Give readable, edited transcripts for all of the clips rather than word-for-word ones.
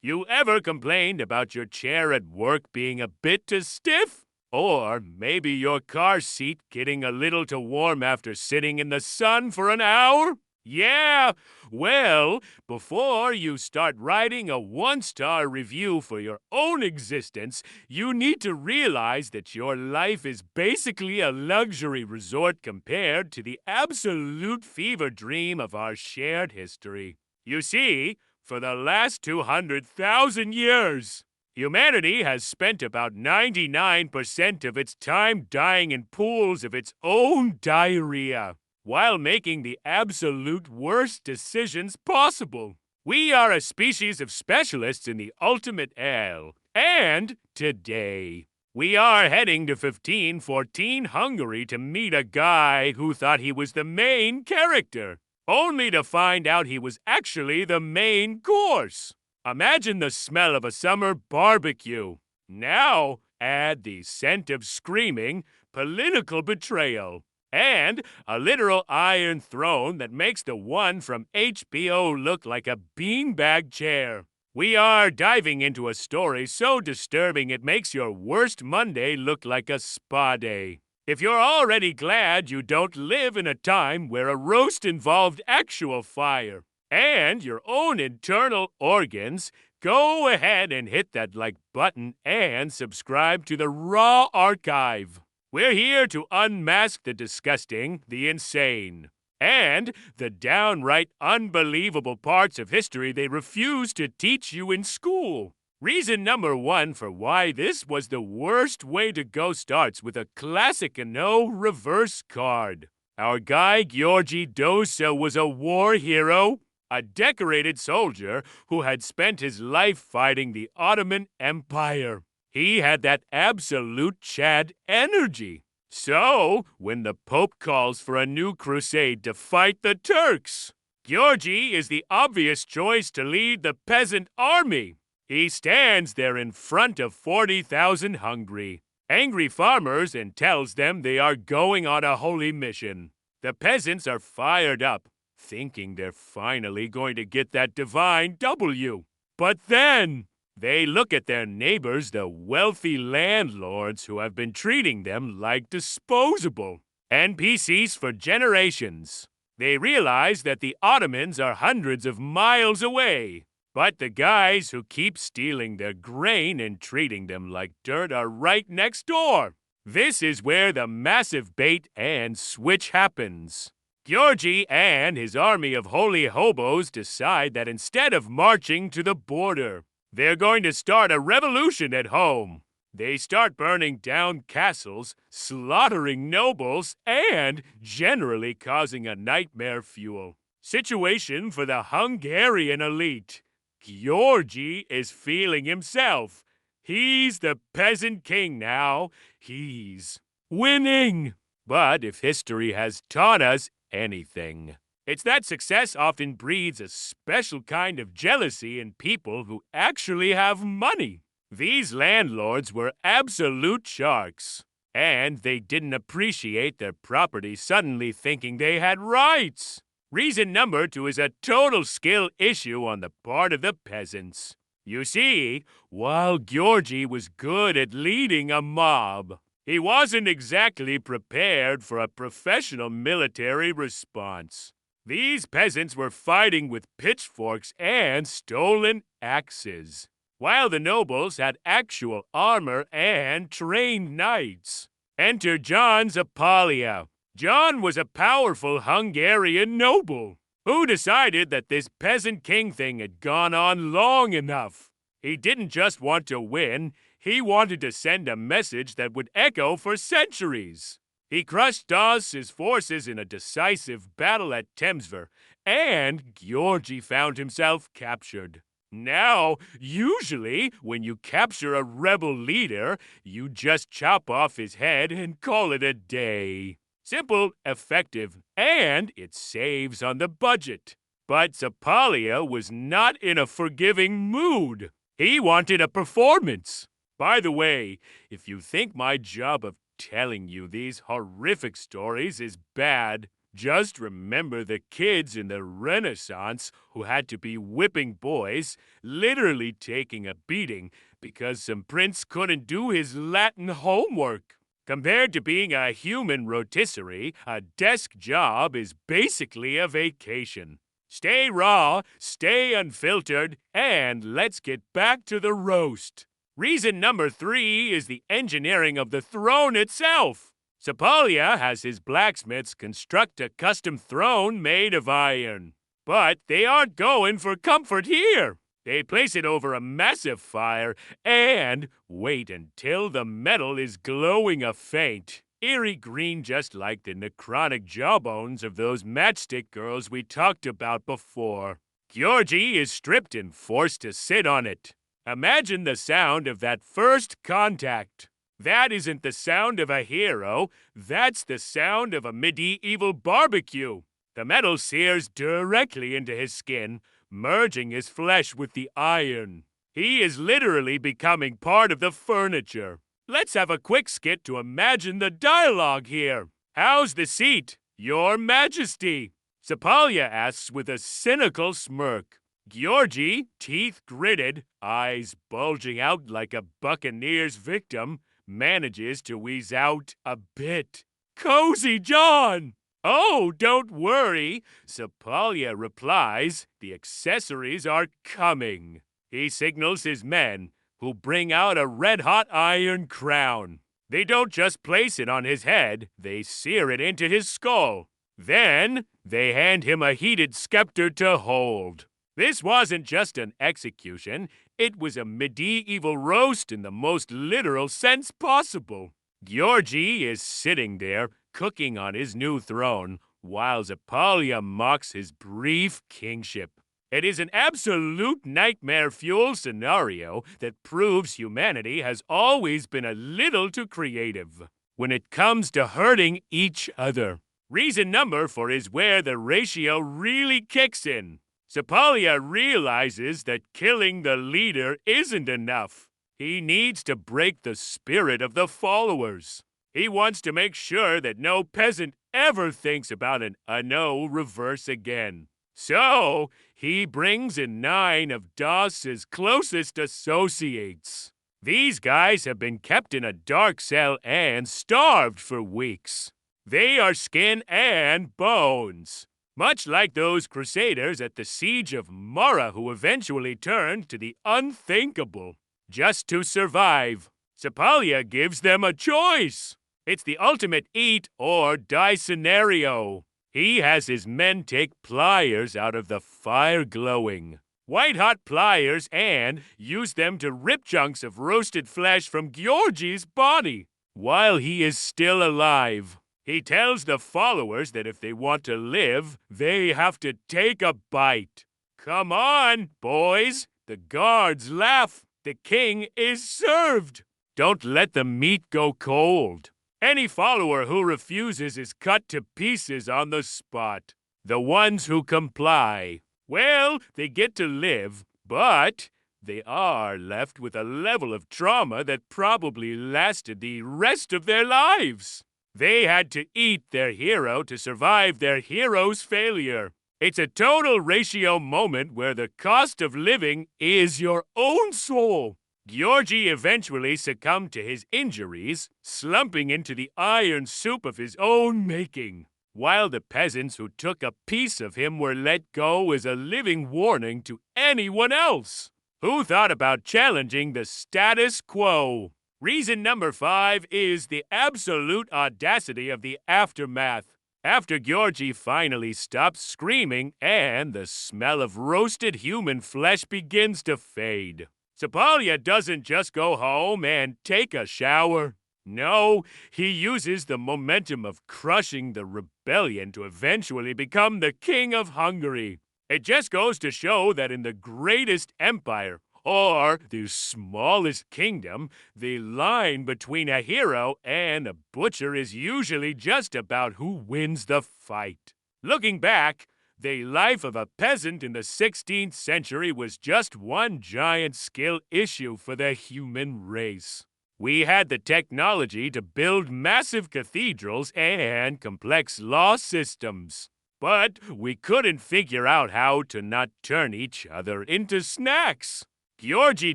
You ever complained about your chair at work being a bit too stiff? Or maybe your car seat getting a little too warm after sitting in the sun for an hour? Yeah, well, before you start writing a one-star review for your own existence, you need to realize that your life is basically a luxury resort compared to the absolute fever dream of our shared history. You see, for the last 200,000 years, humanity has spent about 99% of its time dying in pools of its own diarrhea, while making the absolute worst decisions possible. We are a species of specialists in the ultimate L. And today, we are heading to 1514 Hungary to meet a guy who thought he was the main character, only to find out he was actually the main course. Imagine the smell of a summer barbecue. Now, add the scent of screaming, political betrayal, and a literal iron throne that makes the one from HBO look like a beanbag chair. We are diving into a story so disturbing it makes your worst Monday look like a spa day. If you're already glad you don't live in a time where a roast involved actual fire and your own internal organs, go ahead and hit that like button and subscribe to the Raw Archive. We're here to unmask the disgusting, the insane, and the downright unbelievable parts of history they refuse to teach you in school. Reason number one for why this was the worst way to go starts with a classic no reverse card. Our guy Gyorgy Dozsa was a war hero, a decorated soldier who had spent his life fighting the Ottoman Empire. He had that absolute Chad energy. So, when the Pope calls for a new crusade to fight the Turks, Gyorgy is the obvious choice to lead the peasant army. He stands there in front of 40,000 hungry, angry farmers and tells them they are going on a holy mission. The peasants are fired up, thinking they're finally going to get that divine W. But then they look at their neighbors, the wealthy landlords who have been treating them like disposable NPCs for generations. They realize that the Ottomans are hundreds of miles away, but the guys who keep stealing their grain and treating them like dirt are right next door. This is where the massive bait and switch happens. Gyorgy and his army of holy hobos decide that instead of marching to the border, they're going to start a revolution at home. They start burning down castles, slaughtering nobles, and generally causing a nightmare fuel situation for the Hungarian elite. Gyorgy is feeling himself. He's the peasant king now. He's winning. But if history has taught us anything, it's that success often breeds a special kind of jealousy in people who actually have money. These landlords were absolute sharks, and they didn't appreciate their property, suddenly thinking they had rights. Reason number two is a total skill issue on the part of the peasants. You see, while Gyorgy was good at leading a mob, he wasn't exactly prepared for a professional military response. These peasants were fighting with pitchforks and stolen axes, while the nobles had actual armor and trained knights. Enter John Zapalia. John was a powerful Hungarian noble who decided that this peasant king thing had gone on long enough. He didn't just want to win, he wanted to send a message that would echo for centuries. He crushed Dozsa's forces in a decisive battle at Temsver, and Gyorgy found himself captured. Now, usually, when you capture a rebel leader, you just chop off his head and call it a day. Simple, effective, and it saves on the budget. But Zapalia was not in a forgiving mood. He wanted a performance. By the way, if you think my job of telling you these horrific stories is bad, Just remember the kids in the Renaissance who had to be whipping boys, literally taking a beating because some prince couldn't do his Latin homework. Compared to being a human rotisserie, a desk job is basically a vacation. Stay raw, stay unfiltered, and let's get back to the roast. Reason number 3 is the engineering of the throne itself. Sapolya has his blacksmiths construct a custom throne made of iron. But they aren't going for comfort here. They place it over a massive fire and wait until the metal is glowing a faint, eerie green, just like the necrotic jawbones of those matchstick girls we talked about before. Gyorgy is stripped and forced to sit on it. Imagine the sound of that first contact. That isn't the sound of a hero, that's the sound of a medieval barbecue. The metal sears directly into his skin, merging his flesh with the iron. He is literally becoming part of the furniture. Let's have a quick skit to imagine the dialogue here. How's the seat, Your Majesty? Sapolya asks with a cynical smirk. Gyorgy, teeth gritted, eyes bulging out like a buccaneer's victim, manages to wheeze out a bit. Cozy John! Oh, don't worry, Sapolya replies. The accessories are coming. He signals his men, who bring out a red-hot iron crown. They don't just place it on his head, they sear it into his skull. Then, they hand him a heated scepter to hold. This wasn't just an execution, it was a medieval roast in the most literal sense possible. Gyorgy is sitting there, cooking on his new throne, while Sapolya mocks his brief kingship. It is an absolute nightmare-fuel scenario that proves humanity has always been a little too creative when it comes to hurting each other. Reason number 4 is where the ratio really kicks in. Sapolya realizes that killing the leader isn't enough. He needs to break the spirit of the followers. He wants to make sure that no peasant ever thinks about an Anno reverse again. So, he brings in 9 of Dozsa's closest associates. These guys have been kept in a dark cell and starved for weeks. They are skin and bones. Much like those crusaders at the siege of Mora who eventually turned to the unthinkable. Just to survive, Sapolya gives them a choice. It's the ultimate eat or die scenario. He has his men take pliers out of the fire glowing. White-hot pliers, and use them to rip chunks of roasted flesh from Gyorgy's body while he is still alive. He tells the followers that if they want to live, they have to take a bite. Come on, boys. The guards laugh. The king is served. Don't let the meat go cold. Any follower who refuses is cut to pieces on the spot. The ones who comply, well, they get to live, but they are left with a level of trauma that probably lasted the rest of their lives. They had to eat their hero to survive their hero's failure. It's a total ratio moment where the cost of living is your own soul. Gyorgy eventually succumbed to his injuries, slumping into the iron soup of his own making, while the peasants who took a piece of him were let go as a living warning to anyone else who thought about challenging the status quo. Reason number 5 is the absolute audacity of the aftermath. After Gyorgy finally stops screaming and the smell of roasted human flesh begins to fade, Sapolya doesn't just go home and take a shower. No, he uses the momentum of crushing the rebellion to eventually become the king of Hungary. It just goes to show that in the greatest empire, or the smallest kingdom, the line between a hero and a butcher is usually just about who wins the fight. Looking back, the life of a peasant in the 16th century was just one giant skill issue for the human race. We had the technology to build massive cathedrals and complex law systems. But we couldn't figure out how to not turn each other into snacks. Gyorgy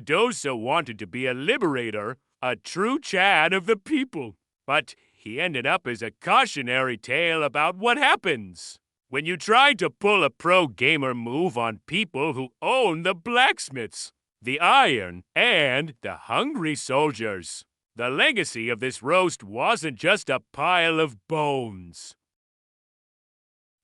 Dozsa wanted to be a liberator, a true Chad of the people. But he ended up as a cautionary tale about what happens when you try to pull a pro-gamer move on people who own the blacksmiths, the iron, and the hungry soldiers. The legacy of this roast wasn't just a pile of bones.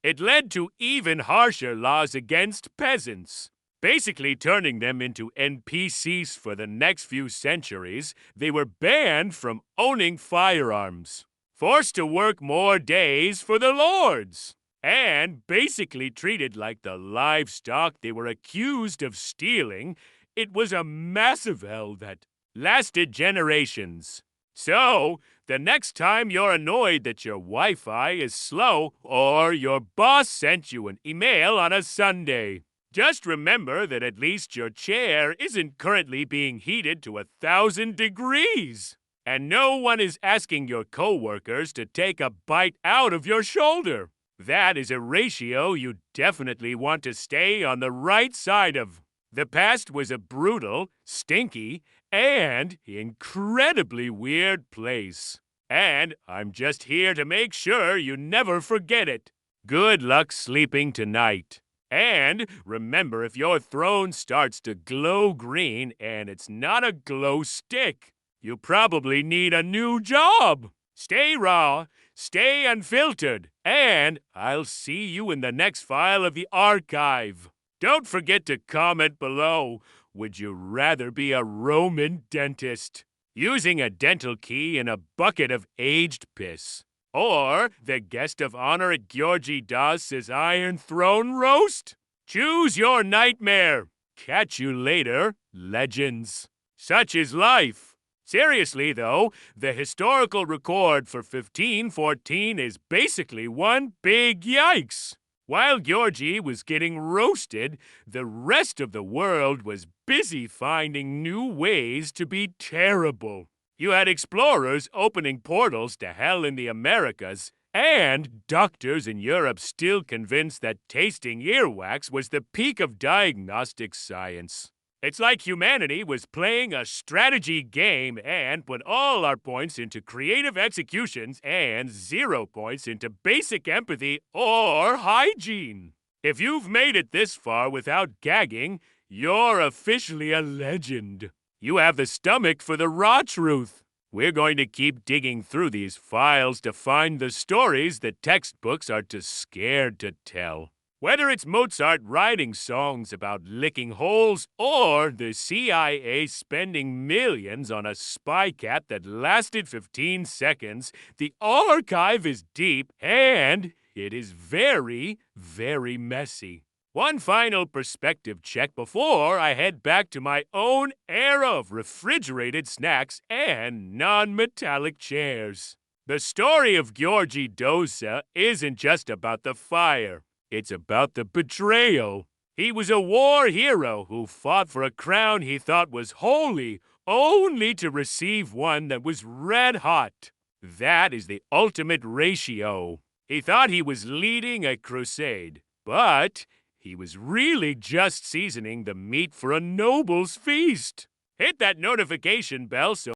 It led to even harsher laws against peasants, basically turning them into NPCs for the next few centuries. They were banned from owning firearms, forced to work more days for the lords, and basically treated like the livestock they were accused of stealing. It was a massive hell that lasted generations. So, the next time you're annoyed that your Wi-Fi is slow or your boss sent you an email on a Sunday, just remember that at least your chair isn't currently being heated to 1,000 degrees. And no one is asking your coworkers to take a bite out of your shoulder. That is a ratio you definitely want to stay on the right side of. The past was a brutal, stinky, and incredibly weird place. And I'm just here to make sure you never forget it. Good luck sleeping tonight. And remember, if your throne starts to glow green and it's not a glow stick, you probably need a new job. Stay raw, stay unfiltered, and I'll see you in the next file of the archive. Don't forget to comment below. Would you rather be a Roman dentist, using a dental key in a bucket of aged piss, or the guest of honor at Gyorgy Dozsa's Iron Throne roast? Choose your nightmare. Catch you later, legends. Such is life. Seriously, though, the historical record for 1514 is basically one big yikes. While Gyorgy was getting roasted, the rest of the world was busy finding new ways to be terrible. You had explorers opening portals to hell in the Americas, and doctors in Europe still convinced that tasting earwax was the peak of diagnostic science. It's like humanity was playing a strategy game and put all our points into creative executions and 0 points into basic empathy or hygiene. If you've made it this far without gagging, you're officially a legend. You have the stomach for the raw truth. We're going to keep digging through these files to find the stories that textbooks are too scared to tell. Whether it's Mozart writing songs about licking holes or the CIA spending millions on a spy cat that lasted 15 seconds, the archive is deep and it is very, very messy. One final perspective check before I head back to my own era of refrigerated snacks and non-metallic chairs. The story of Gyorgy Dozsa isn't just about the fire. It's about the betrayal. He was a war hero who fought for a crown he thought was holy, only to receive one that was red hot. That is the ultimate ratio. He thought he was leading a crusade, but he was really just seasoning the meat for a noble's feast. Hit that notification bell so